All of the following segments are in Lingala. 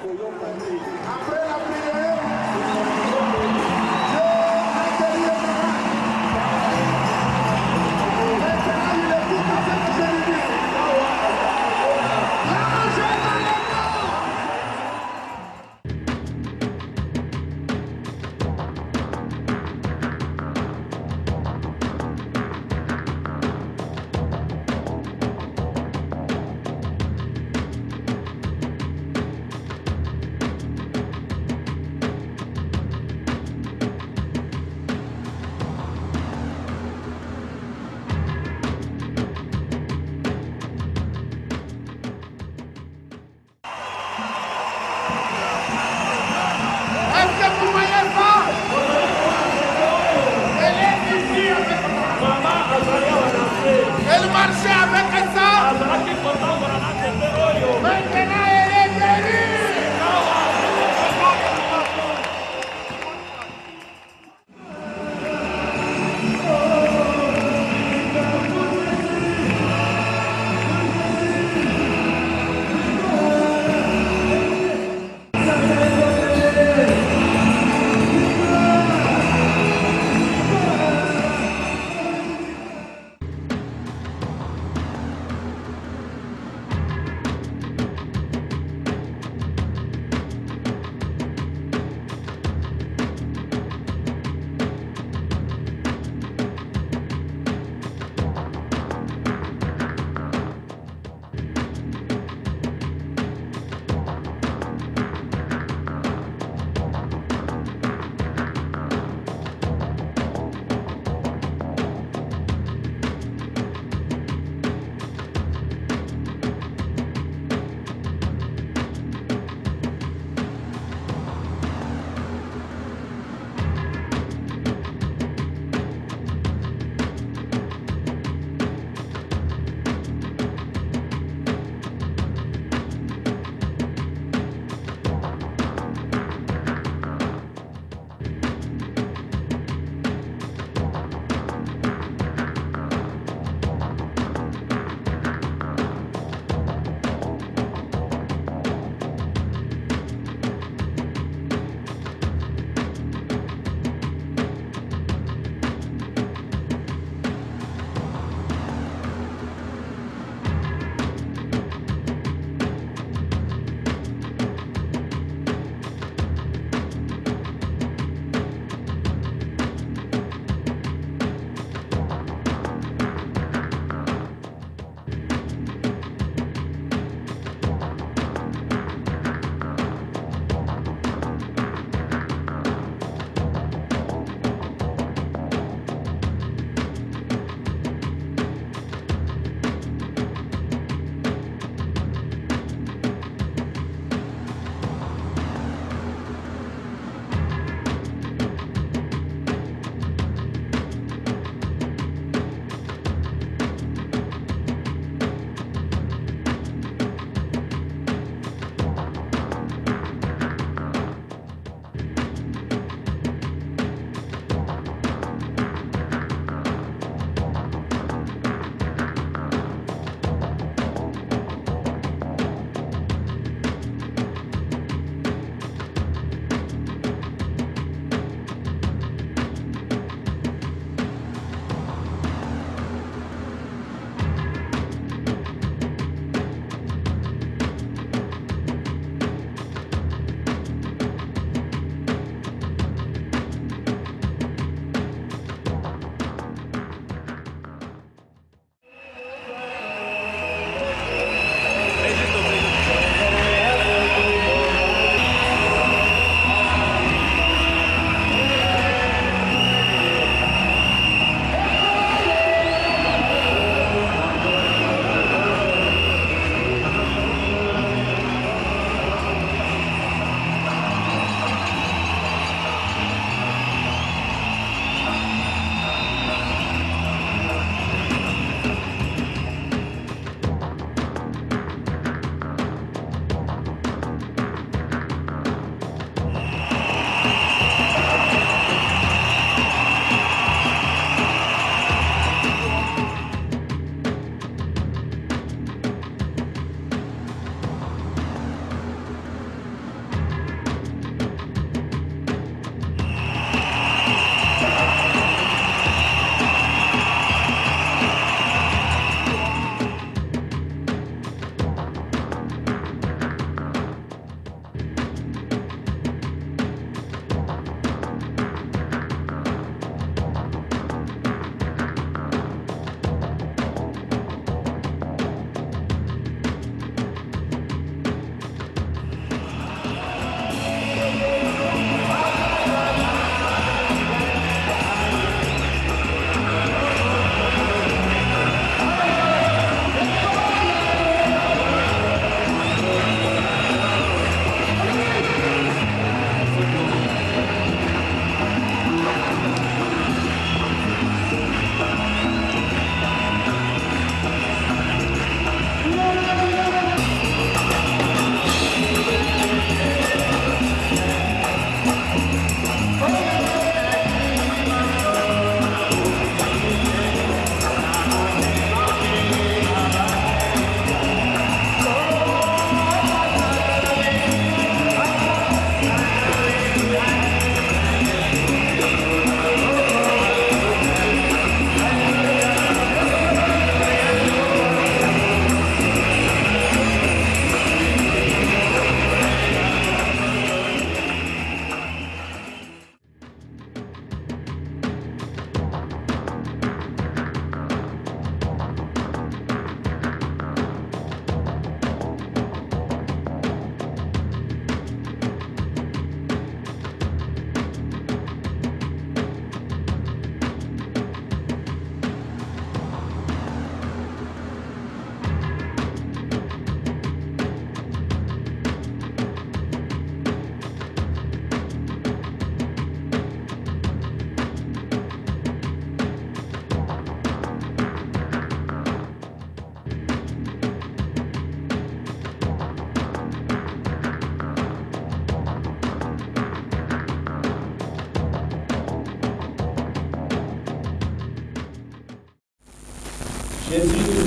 Après la prière, Dieu a délivré. Maintenant, il écoute ce que je lui dis. Lâchez dans les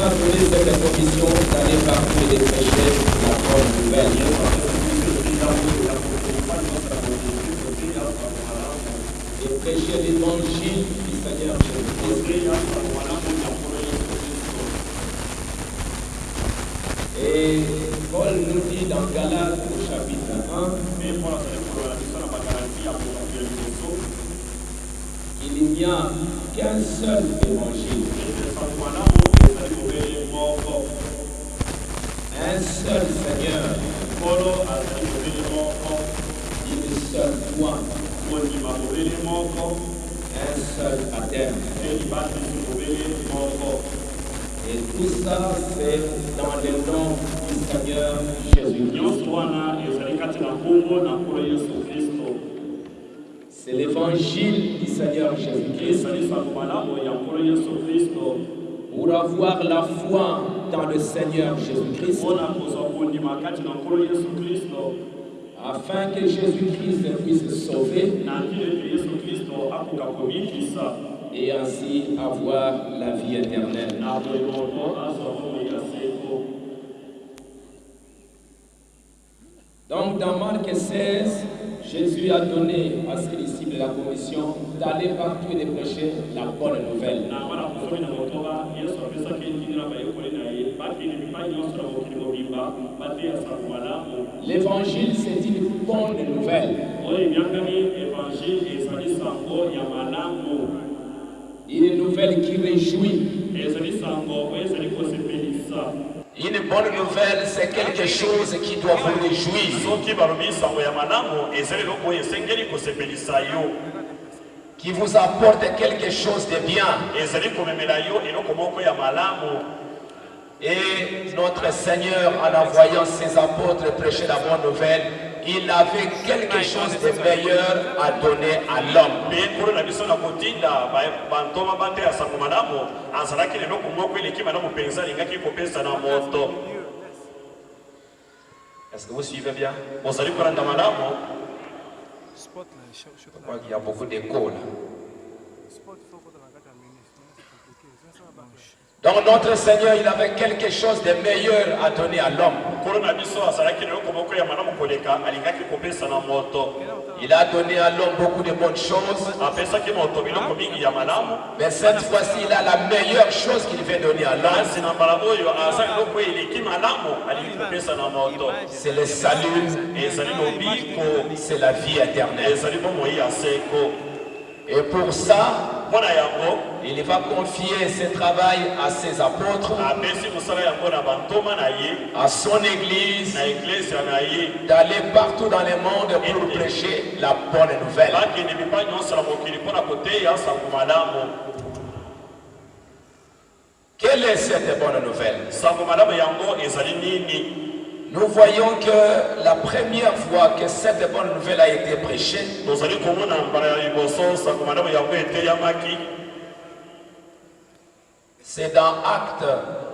a donné cette commission d'aller partout et de prêcher la bonne nouvelle. Et prêcher l'évangile du Seigneur Jésus-Christ. Et Paul nous dit dans Galates au chapitre 1 qu'il n'y a qu'un seul évangile. Un seul Seigneur. Une seule foi. Un seul baptême. Et tout ça, c'est dans le nom du Seigneur Jésus-Christ. C'est l'évangile du Seigneur Jésus-Christ. Pour avoir la foi dans le Seigneur Jésus-Christ, afin que Jésus-Christ puisse sauver et ainsi avoir la vie éternelle. Donc dans Marc 16, Jésus a donné à ses disciples la commission d'aller partout et de prêcher la bonne nouvelle. L'évangile, c'est une bonne nouvelle. Une nouvelle qui réjouit. Une bonne nouvelle, c'est quelque chose qui doit vous réjouir. Qui vous apporte quelque chose de bien. Et notre Seigneur, en envoyant ses apôtres prêcher la bonne nouvelle, il avait quelque chose de meilleur à donner à l'homme. Est-ce que vous suivez bien? Je crois qu'il y a beaucoup d'écho là. Donc notre Seigneur, il avait quelque chose de meilleur à donner à l'homme. Il a donné à l'homme beaucoup de bonnes choses. Mais cette fois-ci, il a la meilleure chose qu'il veut donner à l'homme. C'est le salut, c'est la vie éternelle. Et pour ça, il va confier ce travail à ses apôtres, à son église, d'aller partout dans le monde pour prêcher la bonne nouvelle. Quelle est cette bonne nouvelle? Nous voyons que la première fois que cette bonne nouvelle a été prêchée, c'est dans Actes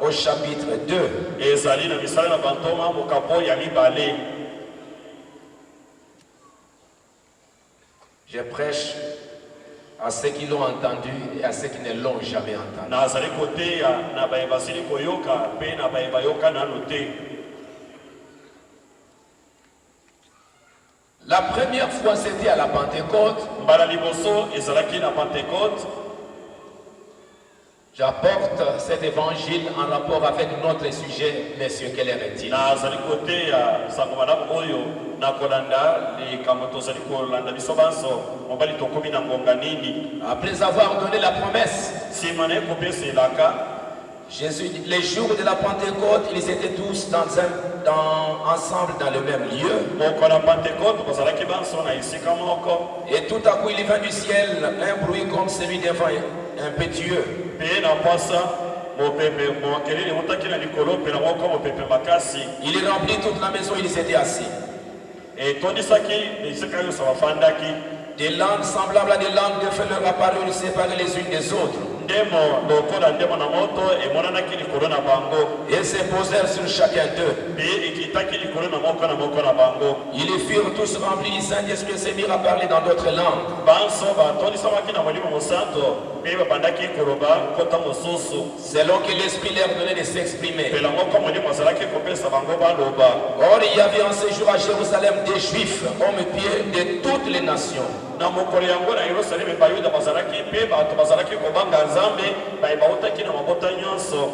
au chapitre 2. Je prêche à ceux qui l'ont entendu et à ceux qui ne l'ont jamais entendu. La première fois, c'était à la Pentecôte. J'apporte cet évangile en rapport avec notre sujet, messieurs, quelle heure est-il? Après avoir donné la promesse, Jésus, les jours de la Pentecôte, ils étaient tous ensemble dans le même lieu. Et tout à coup, il vint du ciel un bruit comme celui d'un vent impétueux. Il remplit toute la maison, ils étaient assis. Des langues semblables à des langues de feu leur apparurent séparées les unes des autres. et se posèrent sur chacun d'eux. Ils furent tous remplis du Saint-Esprit et se mirent à parler dans d'autres langues. Selon que l'Esprit leur donnait de s'exprimer. Or, il y avait en ce jour à Jérusalem des Juifs, hommes et pieds de toutes les nations.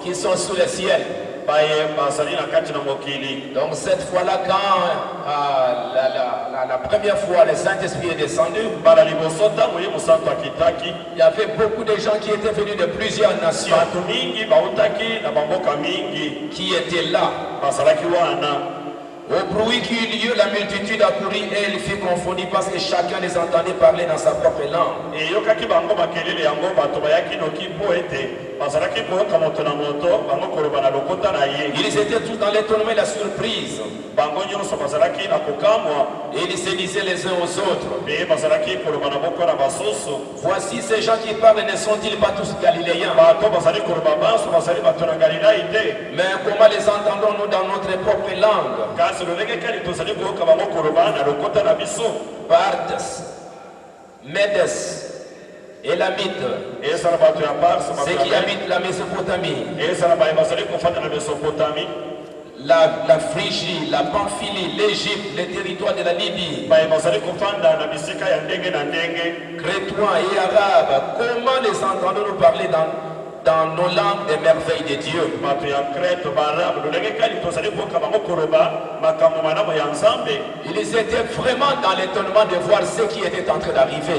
Qui sont sous le ciel. Donc cette fois-là, quand la première fois le Saint-Esprit est descendu, il y avait beaucoup de gens qui étaient venus de plusieurs nations qui étaient là. Au bruit qui eut lieu, la multitude accourut et elle fut confondue parce que chacun les entendait parler dans sa propre langue. Ils étaient tous dans l'étonnement et la surprise. Et ils se disaient les uns aux autres, voici ces gens qui parlent, ne sont-ils pas tous galiléens? Mais comment les entendons-nous dans notre propre langue? Pardes, Médes, Élamites, ceux qui habitent la Mésopotamie, la Phrygie, la Pamphylie, l'Égypte, les territoires de la Libye, Crétois et Arabes, comment les entendons-nous parler dans nos langues des merveilles de Dieu? Ils étaient vraiment dans l'étonnement de voir ce qui était en train d'arriver.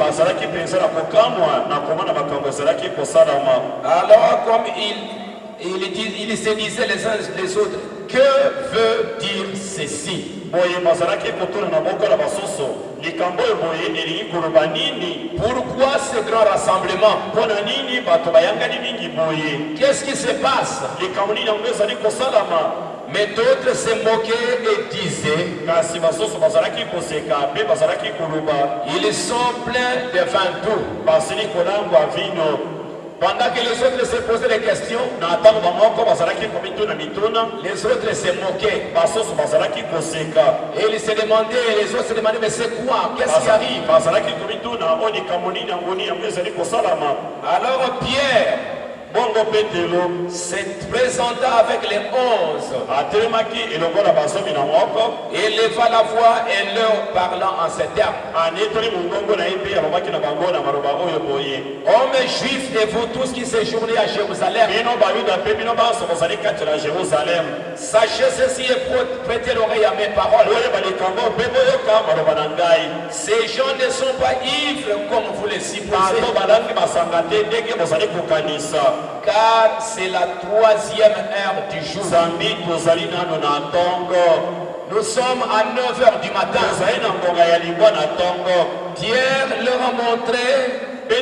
Alors, comme ils se disaient les uns les autres, que veut dire ceci? Pourquoi ce grand rassemblement? Qu'est-ce qui se passe? Mais d'autres se moquaient et disaient, ils sont pleins de vin doux. Pendant que les autres se posaient des questions, les autres se moquaient. Et ils se demandaient, les autres se demandaient, mais c'est quoi? Qu'est-ce qui arrive? Alors Pierre se présenta avec les 11 et leva la voix et leur parlant en ces termes. Hommes juifs et vous tous qui séjournez à Jérusalem, sachez ceci et prêtez l'oreille à mes paroles. Ces gens ne sont pas ivres comme vous les supposez, car c'est la 3e heure du jour. Nous sommes à 9h du matin. Pierre leur a montré que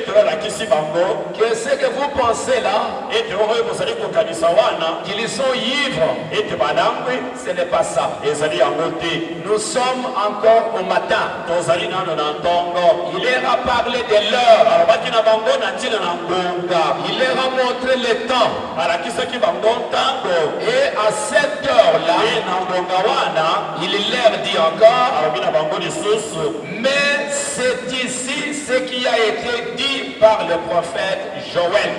ce que vous pensez là, qu'ils sont ivres, ce n'est pas ça. Nous sommes encore au matin. Il leur a parlé de l'heure. Il leur a montré le temps. Et à cette heure-là, il leur dit encore, mais c'est ici ce qui a été dit par le prophète Joël.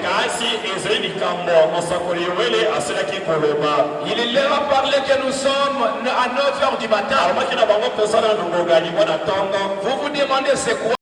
Il leur a parlé que nous sommes à 9h du matin. Vous vous demandez c'est quoi?